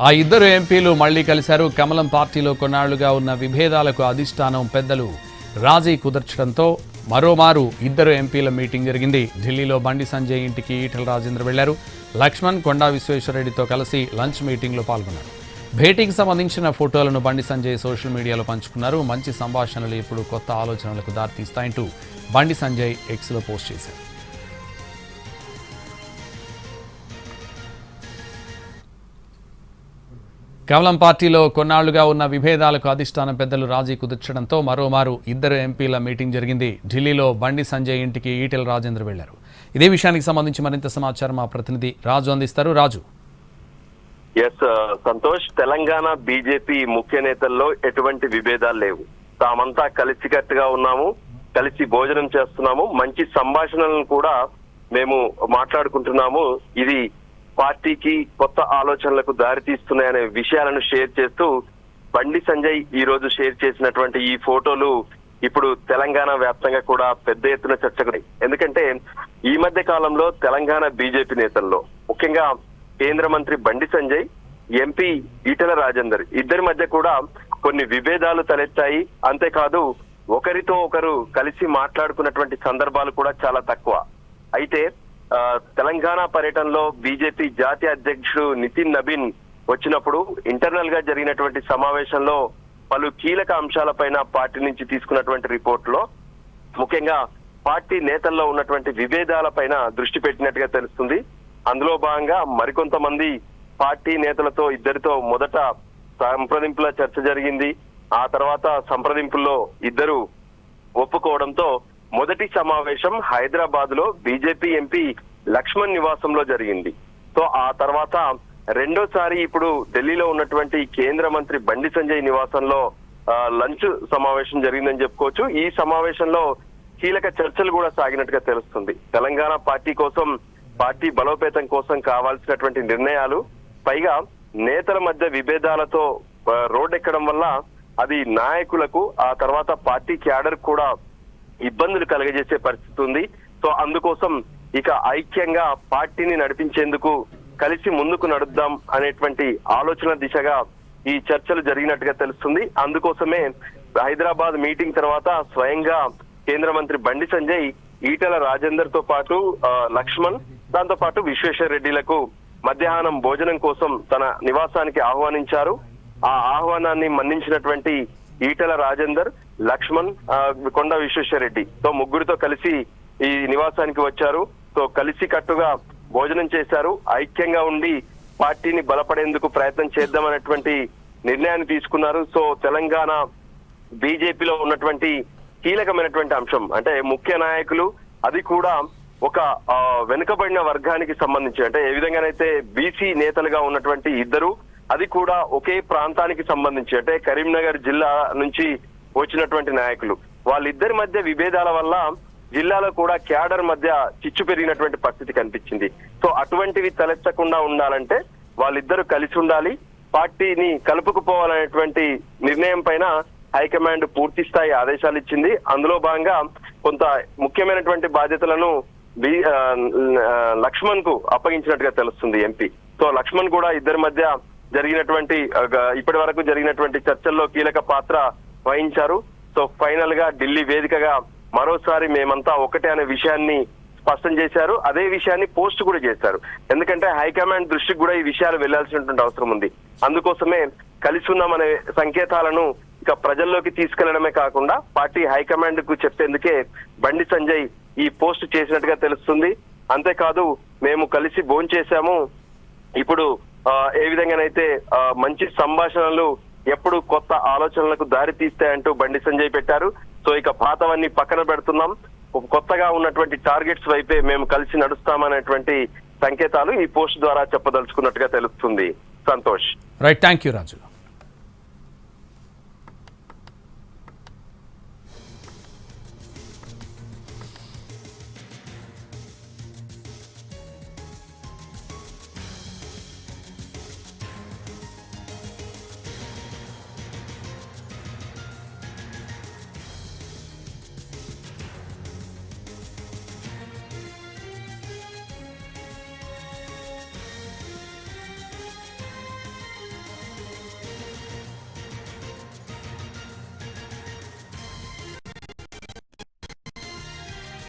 ఆ ఇద్దరు ఎంపీలు మళ్లీ కలిశారు. కమలం పార్టీలో కొన్నాళ్లుగా ఉన్న విభేదాలకు అధిష్టానం పెద్దలు రాజీ కుదర్చడంతో మరోమారు ఇద్దరు ఎంపీల మీటింగ్ జరిగింది. ఢిల్లీలో బండి సంజయ్ ఇంటికి ఈటెల రాజేందర్ వెళ్లారు. లక్ష్మణ్, కొండా విశ్వేశ్వరరెడ్డితో కలిసి లంచ్ మీటింగ్లో పాల్గొన్నారు. భేటీకి సంబంధించిన ఫోటోలను బండి సంజయ్ సోషల్ మీడియాలో పంచుకున్నారు. మంచి సంభాషణలు ఇప్పుడు కొత్త ఆలోచనలకు దారితీస్తాయంటూ బండి సంజయ్ ఎక్స్లో పోస్ట్ చేశారు. కమలం పార్టీలో కొన్నాళ్లుగా ఉన్న విభేదాలకు అధిష్టానం పెద్దలు రాజీ కుదర్చడంతో మరోమారు ఇద్దరు ఎంపీల మీటింగ్ జరిగింది. ఢిల్లీలో బండి సంజయ్ ఇంటికి ఈటెల రాజేందర్ వెళ్లారు. ఇదే విషయానికి సంబంధించి మరింత సమాచారం మా ప్రతినిధి రాజు అందిస్తారు. రాజు. సంతోష్, తెలంగాణ బీజేపీ ముఖ్య నేతల్లో ఎటువంటి విభేదాలు లేవు. తామంతా కలిసికట్టుగా ఉన్నాము, కలిసి భోజనం చేస్తున్నాము, మంచి సంభాషణలను కూడా మేము మాట్లాడుకుంటున్నాము. ఇది పార్టీకి కొత్త ఆలోచనలకు దారితీస్తున్నాయనే విషయాలను షేర్ చేస్తూ బండి సంజయ్ ఈ రోజు షేర్ చేసినటువంటి ఈ ఫోటోలు ఇప్పుడు తెలంగాణ వ్యాప్తంగా కూడా పెద్ద ఎత్తున చర్చకు. ఎందుకంటే ఈ మధ్య కాలంలో తెలంగాణ బీజేపీ నేతల్లో ముఖ్యంగా కేంద్ర మంత్రి బండి సంజయ్, ఎంపీ ఈటెల రాజేందర్ ఇద్దరి మధ్య కూడా కొన్ని విభేదాలు తలెత్తాయి. అంతేకాదు ఒకరితో ఒకరు కలిసి మాట్లాడుకున్నటువంటి సందర్భాలు కూడా చాలా తక్కువ. అయితే తెలంగాణ పర్యటనలో బీజేపీ జాతీయ అధ్యక్షుడు నితిన్ నబీన్ వచ్చినప్పుడు ఇంటర్నల్ గా జరిగినటువంటి సమావేశంలో పలు కీలక అంశాలపైన పార్టీ నుంచి తీసుకున్నటువంటి రిపోర్ట్ లో ముఖ్యంగా పార్టీ నేతల్లో ఉన్నటువంటి విభేదాలపైన దృష్టి పెట్టినట్టుగా తెలుస్తుంది. అందులో భాగంగా మరికొంతమంది పార్టీ నేతలతో ఇద్దరితో మొదట సంప్రదింపుల చర్చ జరిగింది. ఆ తర్వాత సంప్రదింపుల్లో ఇద్దరు ఒప్పుకోవడంతో మొదటి సమావేశం హైదరాబాద్ లో బీజేపీ ఎంపీ లక్ష్మణ్ నివాసంలో జరిగింది. సో ఆ తర్వాత రెండోసారి ఇప్పుడు ఢిల్లీలో ఉన్నటువంటి కేంద్ర మంత్రి బండి సంజయ్ నివాసంలో లంచ్ సమావేశం జరిగిందని చెప్పుకోవచ్చు. ఈ సమావేశంలో కీలక చర్చలు కూడా సాగినట్టుగా తెలుస్తుంది. తెలంగాణ పార్టీ కోసం, పార్టీ బలోపేతం కోసం కావాల్సినటువంటి నిర్ణయాలు, పైగా నేతల మధ్య విభేదాలతో రోడ్డెక్కడం వల్ల అది నాయకులకు, ఆ తర్వాత పార్టీ క్యాడర్ కూడా ఇబ్బందులు కలగజేసే పరిస్థితి ఉంది. సో అందుకోసం ఇక ఐక్యంగా పార్టీని నడిపించేందుకు కలిసి ముందుకు నడుద్దాం అనేటువంటి ఆలోచన దిశగా ఈ చర్చలు జరిగినట్టుగా తెలుస్తుంది. అందుకోసమే హైదరాబాద్ మీటింగ్ తర్వాత స్వయంగా కేంద్ర మంత్రి బండి సంజయ్ ఈటెల రాజేందర్ తో పాటు లక్ష్మణ్, దాంతో పాటు విశ్వేశ్వరరెడ్డిలకు మధ్యాహ్నం భోజనం కోసం తన నివాసానికి ఆహ్వానించారు. ఆ ఆహ్వానాన్ని మన్నించినటువంటి ఈటెల రాజేందర్, లక్ష్మణ్, కొండా విశ్వేశ్వరరెడ్డి తో ముగ్గురితో కలిసి ఈ నివాసానికి వచ్చారు. సో కలిసి కట్టుగా భోజనం చేశారు. ఐక్యంగా ఉండి పార్టీని బలపడేందుకు ప్రయత్నం చేద్దామనేటువంటి నిర్ణయాన్ని తీసుకున్నారు. సో తెలంగాణ బీజేపీలో ఉన్నటువంటి కీలకమైనటువంటి అంశం అంటే ముఖ్య నాయకులు, అది కూడా ఒక వెనుకబడిన వర్గానికి సంబంధించి, అంటే ఏ విధంగానైతే బీసీ నేతలుగా ఉన్నటువంటి ఇద్దరు, అది కూడా ఒకే ప్రాంతానికి సంబంధించి, అంటే కరీంనగర్ జిల్లా నుంచి వచ్చినటువంటి నాయకులు, వాళ్ళిద్దరి మధ్య విభేదాల వల్ల జిల్లాలో కూడా క్యాడర్ మధ్య చిచ్చు పెరిగినటువంటి పరిస్థితి కనిపించింది. సో అటువంటివి తలెత్తకుండా ఉండాలంటే వాళ్ళిద్దరూ కలిసి ఉండాలి, పార్టీని కలుపుకుపోవాలనేటువంటి నిర్ణయం పైన హైకమాండ్ పూర్తి స్థాయి ఆదేశాలు ఇచ్చింది. అందులో భాగంగా కొంత ముఖ్యమైనటువంటి బాధ్యతలను లక్ష్మణ్ కు అప్పగించినట్టుగా తెలుస్తుంది ఎంపీ. సో లక్ష్మణ్ కూడా ఇద్దరి మధ్య జరిగినటువంటి ఇప్పటి వరకు జరిగినటువంటి చర్చల్లో కీలక పాత్ర వహించారు. సో ఫైనల్ గా ఢిల్లీ వేదికగా మరోసారి మేమంతా ఒకటే అనే విషయాన్ని స్పష్టం చేశారు. అదే విషయాన్ని పోస్ట్ కూడా చేశారు. ఎందుకంటే హైకమాండ్ దృష్టికి కూడా ఈ విషయాలు వెళ్లాల్సినటువంటి అవసరం ఉంది. అందుకోసమే కలిసి ఉన్నామనే సంకేతాలను ఇక ప్రజల్లోకి తీసుకెళ్లడమే కాకుండా పార్టీ హైకమాండ్ కు చెప్పేందుకే బండి సంజయ్ ఈ పోస్ట్ చేసినట్టుగా తెలుస్తుంది. అంతేకాదు మేము కలిసి భోంచేశాము, ఇప్పుడు ఏ విధంగానైతే మంచి సంభాషణలు ఎప్పుడు కొత్త ఆలోచనలకు దారి తీస్తాయంటూ బండి సంజయ్ పెట్టారు. సో ఇక పాతవన్నీ పక్కన పెడుతున్నాం, కొత్తగా ఉన్నటువంటి టార్గెట్స్ వైపే మేము కలిసి నడుస్తామనేటువంటి సంకేతాలు ఈ పోస్ట్ ద్వారా చెప్పదలుచుకున్నట్టుగా తెలుస్తుంది. Santosh. Right, thank you Raju.